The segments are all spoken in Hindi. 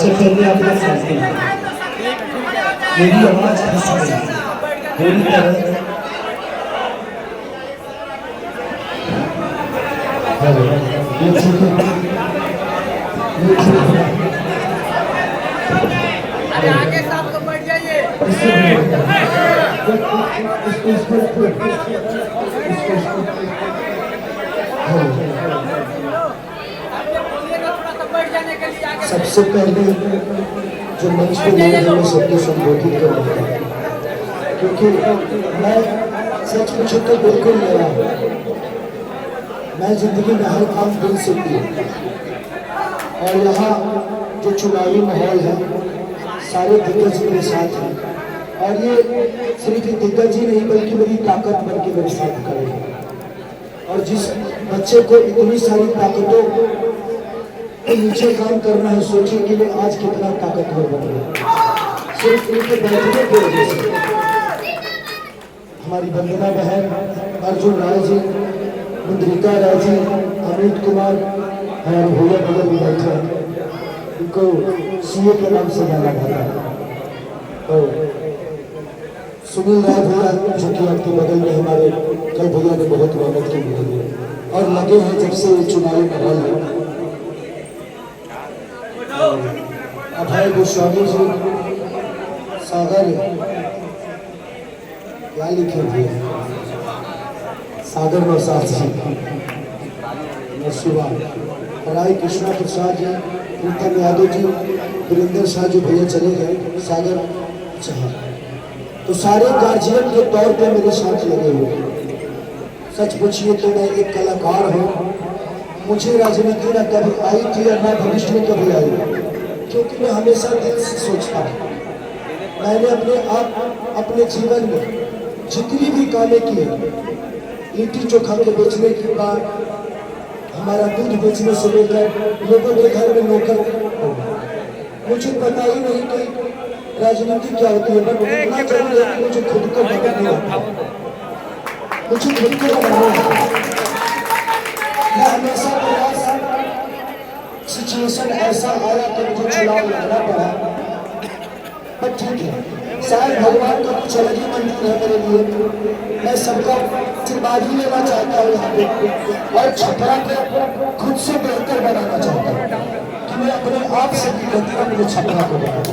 सबसे पहले आपका साथ दें। मेरी आवाज फंस गई पूरी तरह। आगे साहब को बैठ जाइए। सबसे पहले जो मंच पे लाए हैं मैं सबको संबोधित करूँगा, क्योंकि मैं सच पूछूं तो बिल्कुल नया हूँ। मैं जिंदगी में हर काम दिल से किया और यहाँ जो चुनावी माहौल है सारे दिग्गज मेरे साथ हैं और ये सिर्फ दिग्गज ही नहीं बल्कि मेरी ताकत बन के मेरे साथ खड़े हैं। और जिस बच्चे को इतनी सारी ताकतों के नीचे काम करना है, सोचिए कि मैं आज कितना ताकतवर बन गया सिर्फ इनके बैठने की वजह से। हमारी वंदना बहन, अर्जुन राय जी, मुद्रिका राय जी, अमित कुमार और भैया भैया भी बैठे हैं। इनको सीए के नाम से जाना जाता है। तो सुनील राय भैया जो कि आपके बगल में हमारे कल भैया ने बहुत मेहनत की है और लगे हैं जब से चुनावी माहौल है। अभय गोस्वामी जी, सागर क्या लिखे थे, सागर नौसाद जी, नरसिवा राय, कृष्णा प्रसाद जी, प्रीतम यादव जी, वीरेंद्र शाह जो भैया चले गए, सागर चाह, तो सारे गार्जियन के तौर पे मेरे साथ लगे हुए। सच पूछिए तो मैं एक कलाकार हूँ। मुझे राजनीति न कभी आई थी और न भविष्य में कभी आई, क्योंकि मैं हमेशा दिल से सोचता हूँ। मैंने अपने जीवन में जितनी भी कामें की, लिट्टी चोखा के बेचने के बाद हमारा दूध बेचने से लेकर लोगों के घर में नौकर, मुझे पता ही नहीं कि राजनीति क्या होती है, बट इतना जरूर है कि मुझे खुद को बनाना है, मुझे खुद को बनाना है। मैं हमेशा प्रयास, सिचुएशन ऐसा आया कि मुझे चुनाव लड़ना पड़ा, पर ठीक है, शायद भगवान का कुछ अलग ही मंजूर है मेरे लिए। मैं सबका आशीर्वाद ही लेना चाहता हूँ यहाँ पे और छपरा को खुद से बेहतर बनाना चाहता हूँ कि मैं अपने आप से भी बेहतर अपने छपरा को बनाऊँ।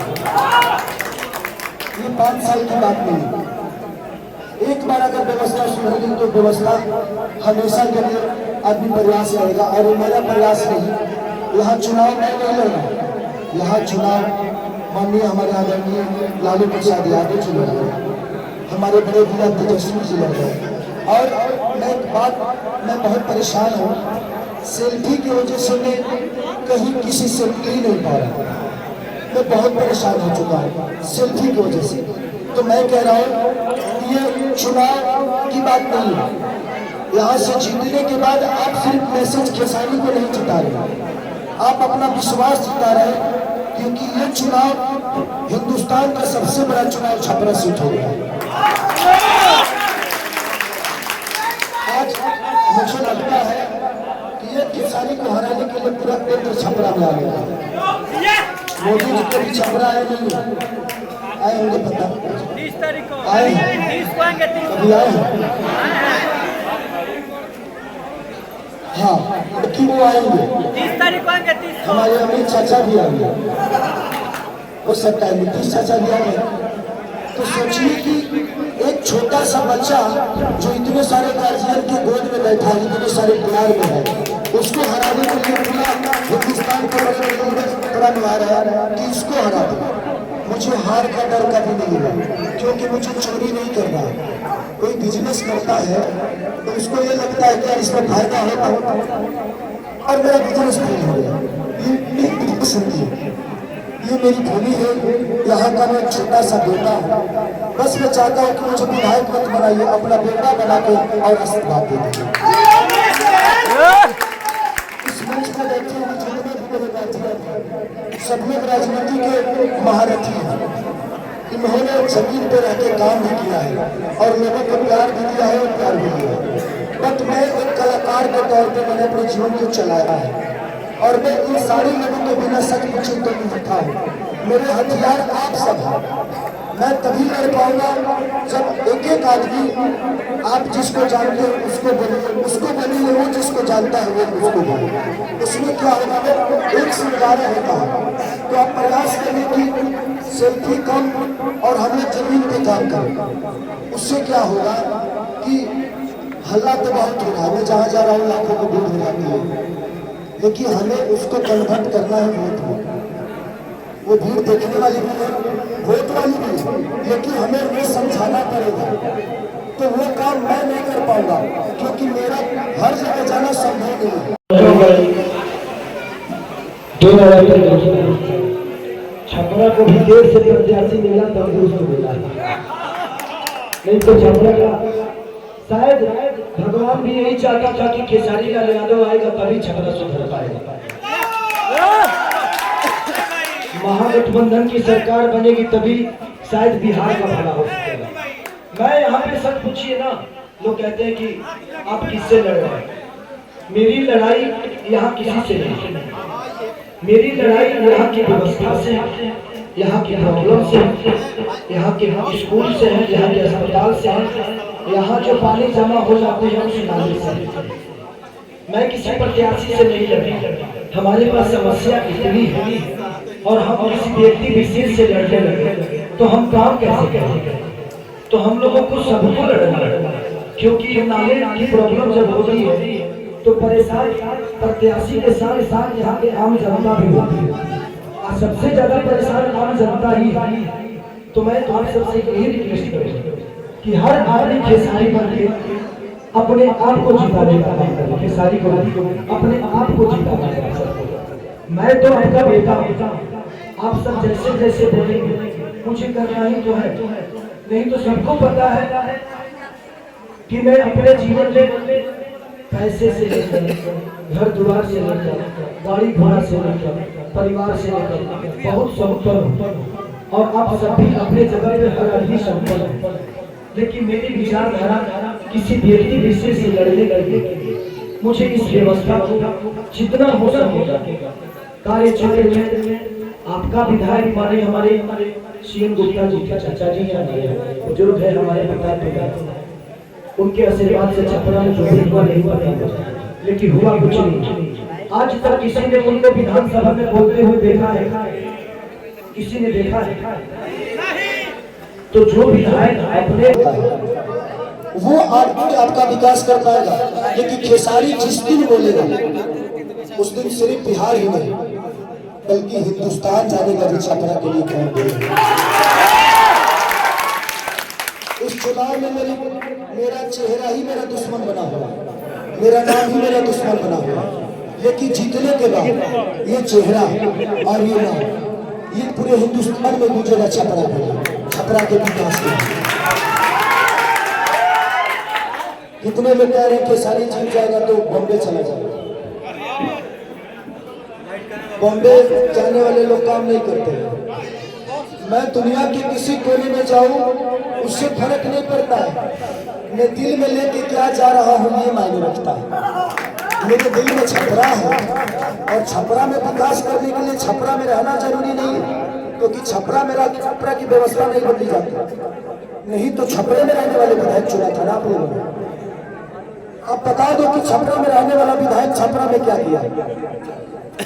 ये 5 साल की बात नहीं। एक बार अगर व्यवस्था सुधरेगी तो व्यवस्था हमेशा के लिए आदमी प्रयास करेगा। और मेरा प्रयास नहीं, यहाँ चुनाव मैं नहीं लड़ा, यहाँ चुनाव माननीय हमारे आदरणीय लालू प्रसाद यादव जी लड़ गए, हमारे बड़े भैया तेजस्वी जी लड़ गए। और मैं बहुत परेशान हूँ, सेल्फी की वजह से मैं कहीं किसी से मिल ही नहीं पा रहा। मैं बहुत परेशान हो चुका हूँ सेल्फी की वजह से। तो मैं कह रहा हूँ ये चुनाव की बात नहीं है। यहाँ से जीतने के बाद आप सिर्फ मैसेज खेसारी को नहीं जिता रहे, आप अपना विश्वास जिता रहे, क्योंकि ये चुनाव हिंदुस्तान का सबसे बड़ा चुनाव छपरा सीट हो गया है। आज मुझे लगता है कि ये खेसारी को हराने के लिए पूरा केंद्र छपरा में आ गया है। मोदी जी कभी छपरा आए नहीं, आए होंगे पता, 30 तारीख को आए कभी आए हैं। हाँ, कि वो आएंगे 30 तारीख को आएंगे। 30 हमारे अमित चाचा भी आएंगे, हो सकता है नीतीश चाचा भी आएंगे। तो सोचिए कि एक छोटा सा बच्चा जो इतने सारे गार्जियन के गोद में बैठा है, इतने सारे प्यार में है, उसको हराने के लिए पूरा हिंदुस्तान को बड़ा निभा रहा है कि इसको हरा दो। मुझे हार का डर कभी नहीं है, क्योंकि मुझे चोरी नहीं करना है। कोई बिजनेस करता है तो उसको ये लगता है कि इसमें फायदा होता, और मेरा बिजनेस नहीं हो गया। ये मेरी भूमि है, यहाँ का मैं छोटा सा बेटा हूँ। बस मैं चाहता हूँ कि मुझे विधायक मत बनाइए, अपना बेटा बना के और आशीर्वाद दे दीजिए। इस मंच पर बैठे हुए जितने भी मेरे बैठे सब लोग राजनीति के महारथी हैं। इन्होंने जमीन पर रह के काम भी किया है और लोगों को प्यार भी दिया है और प्यार भी दिया है। बट मैं एक कलाकार के तौर पे मैंने अपने जीवन को चलाया है और मैं इन सारे लोगों के बिना सच पूछूं तो नहीं हूँ। मेरे हथियार आप सब हैं। मैं तभी लड़ पाऊंगा जब एक एक आदमी आप जिसको जानते हो उसको बोलिए, वो जिसको जानता है वो उसको बोले। उसमें क्या होगा, एक से 11 होता है। तो आप प्रयास करें कि सेल्फी कम और हम लोग जमीन पे काम करें। उससे क्या होगा कि हल्ला तो बहुत हो रहा है, मैं जहाँ जा रहा हूँ लाखों को भीड़ हो जाती है, लेकिन हमें उसको कन्वर्ट करना है वोट में। वो भीड़ देखने वाली भी है, वोट वाली भी है, लेकिन हमें उन्हें समझाना पड़ेगा। तो वो काम मैं नहीं कर पाऊंगा क्योंकि मेरा हर जगह जाना संभव नहीं है। छपरा को भी देर से प्रत्याशी मिला तंदुरुस्त मिला, नहीं तो छपरा का शायद भगवान भी यही चाहता था कि खेसारी लाल यादव आएगा तभी छपरा सुधर पाएगा। महागठबंधन की सरकार बनेगी तभी शायद बिहार का भला हो सकेगा। मैं यहाँ पे सच पूछिए ना, लोग कहते हैं कि आप किससे लड़ रहे हैं। मेरी लड़ाई यहाँ किसी से नहीं, मेरी लड़ाई यहाँ की व्यवस्था से, यहाँ की प्रॉब्लम से, यहाँ के स्कूल से है, यहाँ के अस्पताल से है, यहाँ जो पानी जमा हो जाते हैं उस नाले से। मैं किसी प्रत्याशी से नहीं लड़, हमारे पास समस्या इतनी है और हम किसी व्यक्ति विशेष से लड़ने लगे तो हम काम कैसे करेंगे। तो हम लोगों को सबको लड़ना, क्योंकि नाले की प्रॉब्लम जब होती है तो परेशान प्रत्याशी के साथ साथ यहाँ के आम जनता भी होती है, और सबसे ज्यादा परेशान आम जनता ही। तो मैं आप सबसे यही रिक्वेस्ट करूँगा कि हर आदमी खेसारी बन के अपने आप को जिताने का काम करे, खेसारी को अपने आप को जिताने का काम करे। मैं तो आपका बेटा हूँ, आप सब जैसे जैसे बोलेंगे मुझे करना ही तो है, नहीं तो सबको पता है कि मैं अपने जीवन में पैसे से लेकर, घर द्वार से लेकर, गाड़ी घोड़ा से लेकर, परिवार से लेकर बहुत संपन्न, और आप सभी अपने जगह पे हर आदमी संपन्न, लेकिन मेरी विचारधारा किसी व्यक्ति विशेष से लड़ने लगे। मुझे इस व्यवस्था को जितना हो सके कार्य क्षेत्र में आपका विधायक माने हमारे सीएम गुप्ता जी के चाचा जी हैं, बुजुर्ग है हमारे पिता, उनके आशीर्वाद से छपरा में जो भी हुआ नहीं पता, लेकिन हुआ कुछ नहीं। आज तक किसी ने उनको विधानसभा में बोलते हुए देखा है? किसी ने देखा है? तो जो विधायक अपने वो आदमी आपका विकास कर पाएगा, लेकिन खेसारी जिस दिन बोलेगा उस दिन सिर्फ बिहार ही नहीं बल्कि हिंदुस्तान जाने का भी छपरा के लिए कौन बोलेगा। इस चुनाव में मेरा चेहरा ही मेरा दुश्मन बना हुआ, मेरा नाम ही मेरा दुश्मन बना हुआ, लेकिन जीतने के बाद ये चेहरा और ये नाम ये पूरे हिंदुस्तान में गूंजेगा छपरा के विकास के। कितने लोग कह रहे हैं कि सारी जीत जाएगा तो बॉम्बे चला जाएगा। बॉम्बे जाने वाले लोग काम नहीं करते। मैं दुनिया के किसी कोने में जाऊं उससे फर्क नहीं पड़ता है, मैं दिल में लेके क्या जा रहा हूं ये मायने रखता है। मेरे दिल में छपरा है और छपरा में विकास करने के लिए छपरा में रहना जरूरी नहीं है, क्योंकि छपरा की व्यवस्था नहीं बदली जाती। नहीं तो छपरे में रहने वाले विधायक चुना था ना आप लोगों ने। अब बता दो कि छपरा में रहने वाला विधायक छपरा में क्या किया।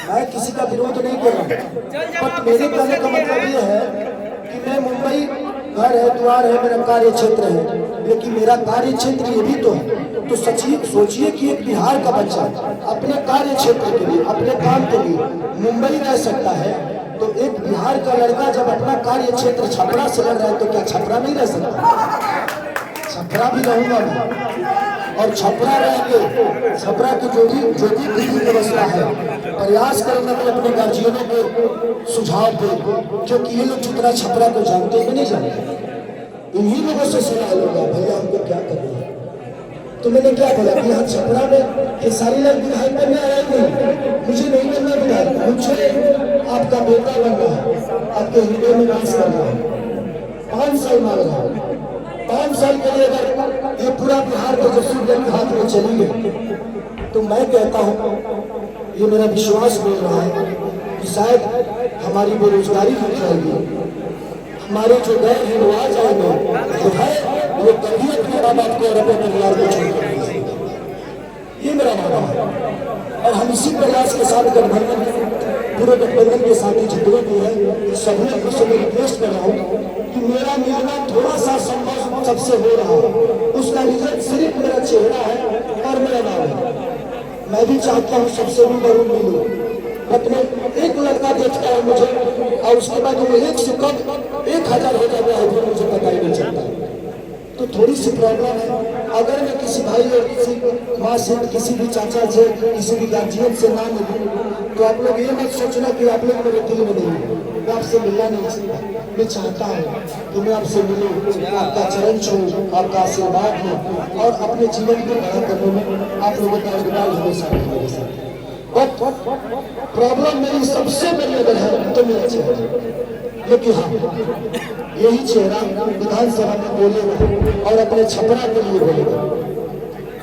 मैं किसी का विरोध नहीं कर रहा, बट मेरे कहने का मतलब ये है कि मैं मुंबई घर है, द्वार है, मेरा कार्य क्षेत्र है, लेकिन मेरा कार्य क्षेत्र ये भी तो है। तो सोचिए कि एक बिहार का बच्चा अपने कार्य क्षेत्र के लिए, अपने काम के लिए मुंबई रह सकता है, तो एक बिहार का लड़का जब अपना कार्य क्षेत्र छपरा से लड़ रहा है तो क्या छपरा नहीं रह सकता? छपरा भी रहूंगा मैं, और छपरा रहेंगे। छपरा की जो भी विधि व्यवस्था है प्रयास करेंगे कि अपने गार्जियनों को सुझाव दे, क्योंकि ये लोग जितना छपरा को जानते हैं नहीं जानते। इन्हीं लोगों से सलाह लूंगा भैया हमको क्या करना है। तो मैंने क्या बोला कि यहाँ छपरा में खेसारी लाल विधायक बनने आया नहीं, मुझे नहीं बनना विधायक, मुझे आपका बेटा बनना है, आपके हृदय में वास करना है। 5 साल मांग रहा हूँ, 5 साल के लिए अगर ये पूरा बिहार को जब सूर्य हाथ में चलेंगे तो मैं कहता हूँ ये मेरा विश्वास बोल रहा है कि शायद हमारी बेरोजगारी हट जाएगी, हमारे जो गए हैं वो आ जाएंगे, तो है वो कभी अपने माँ बाप को और अपने परिवार को छोड़कर नहीं जाएंगे। ये मेरा मानना है और हम इसी प्रयास के साथ गठबंधन पूरे गठबंधन के साथ ही जितने भी हैं सभी लोगों से मैं रिक्वेस्ट कर रहा हूँ कि मेरा मिलना थोड़ा सा संभव सबसे हो रहा है, उसका रीजन सिर्फ मेरा चेहरा है और मेरा नाम है। मैं भी चाहता हूँ सबसे भी बरूद मिलूं, अपने एक लड़का देखता है मुझे और उसके बाद वो 1 से कम 1000 हो जाता है फिर मुझे पता ही नहीं चलता। तो थोड़ी सी प्रॉब्लम है। अगर मैं किसी भाई और किसी माँ से, किसी भी चाचा से, किसी भी गार्जियन से ना मिलूं तो आप लोग ये मत सोचना कि आप लोग मेरे दिल में नहीं है, मैं आपसे मिलना नहीं चाहता। मैं चाहता हूँ कि मैं आपसे मिलूं, आपका चरण छूं, आपका आशीर्वाद हो और अपने जीवन को बड़ा करने में आप लोगों का योगदान हमेशा मेरे साथ। प्रॉब्लम मेरी सबसे बड़ी अगर है तो मेरा चेहरा, लेकिन हाँ यही चेहरा विधानसभा में बोलेगा और अपने छपरा के लिए बोलेगा।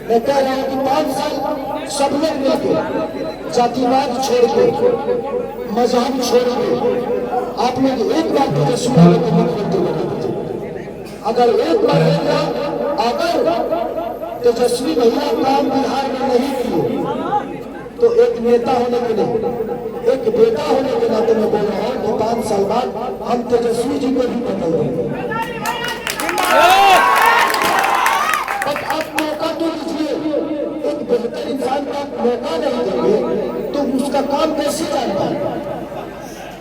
मैं कह रहा हूँ कि 5 साल सब लोग मिलकर जातिवाद छोड़ के, मजहब छोड़ के आप लोग एक बार तेजस्वी को मुख्यमंत्री बना दीजिए। अगर एक बार अगर तेजस्वी भैया काम बिहार में नहीं किए तो एक नेता होने के लिए, एक बेटा होने के नाते मैं बोल रहा हूँ कि 5 साल बाद हम तेजस्वी जी को भी बदल देंगे। आप मौका तो लीजिए, एक बेहतर इंसान का मौका नहीं देंगे तो उसका काम कैसे जाता है?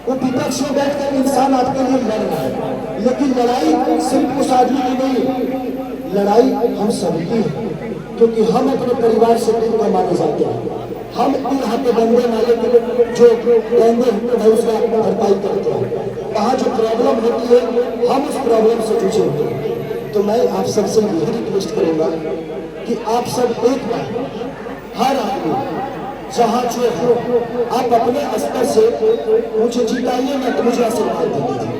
वो विपक्ष में बैठकर इंसान आपके लिए लड़ रहा है, लेकिन लड़ाई सिर्फ उस आदमी की नहीं, लड़ाई हम सभी की है, क्योंकि हम अपने परिवार से दूर कमाने जाते हैं। हम यहाँ के बंदे वाले जो बंदे हैं उसका भरपाई करते हैं। वहाँ जो प्रॉब्लम होती है हम उस प्रॉब्लम से जूझे हुए हैं। तो मैं आप सबसे यही रिक्वेस्ट करूँगा कि आप सब एक बार हर आदमी जहाँ जो है आप अपने स्तर से मुझे जिताइए मत, मुझे आशीर्वाद दे दीजिए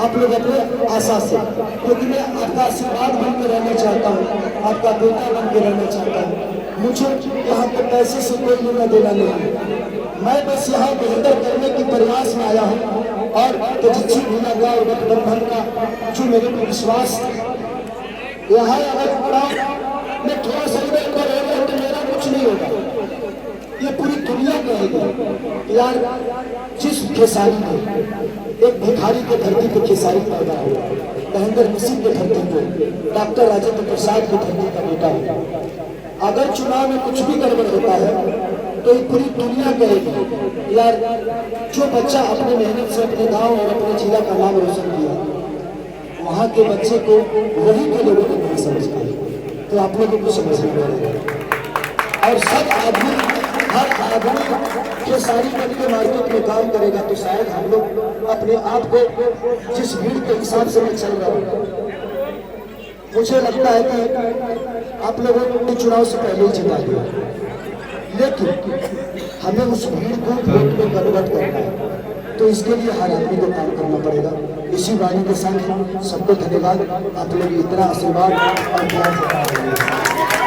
आप लोग अपने आशा से, क्योंकि मैं आपका आशीर्वाद बन के रहना चाहता हूँ, आपका बेटा बन के रहना चाहता हूँ। मुझे यहाँ पे पैसे से कोई लेना देना नहीं है, मैं बस यहाँ बेहतर करने के प्रयास में आया हूँ और तेजस्वी भैया का और गठबंधन का जो मेरे को विश्वास यहाँ अगर मैं थोड़ा सा इधर को रहेगा तो मेरा कुछ नहीं होगा, ये पूरी दुनिया कहेगी यार जिस खेसारी को एक भिखारी के धरती पे खेसारी पैदा हुआ, महेंद्र मिसिर के धरती पे डॉक्टर राजेंद्र प्रसाद की धरती का बेटा हुआ। अगर चुनाव में कुछ भी गड़बड़ होता है तो ये पूरी दुनिया कहेगी यार जो बच्चा अपने मेहनत से अपने गांव और अपने जिला का नाम रोशन किया, वहाँ के बच्चे को वही के लोगों को नहीं समझ पाए। तो आप लोगों को समझना पड़ेगा और सब आदमी हर आदमी जो सारी बन के मार्केट में काम करेगा तो शायद हम लोग अपने आप को जिस भीड़ के हिसाब से मैं चल रहा हूँ, मुझे लगता है कि आप लोगों ने चुनाव से पहले ही जिता दिया, लेकिन हमें उस भीड़ को वोट में कन्वर्ट करना है, तो इसके लिए हर आदमी को काम करना पड़ेगा। इसी वाणी के साथ सबको धन्यवाद, आप लोग इतना आशीर्वाद और प्यार देते हैं।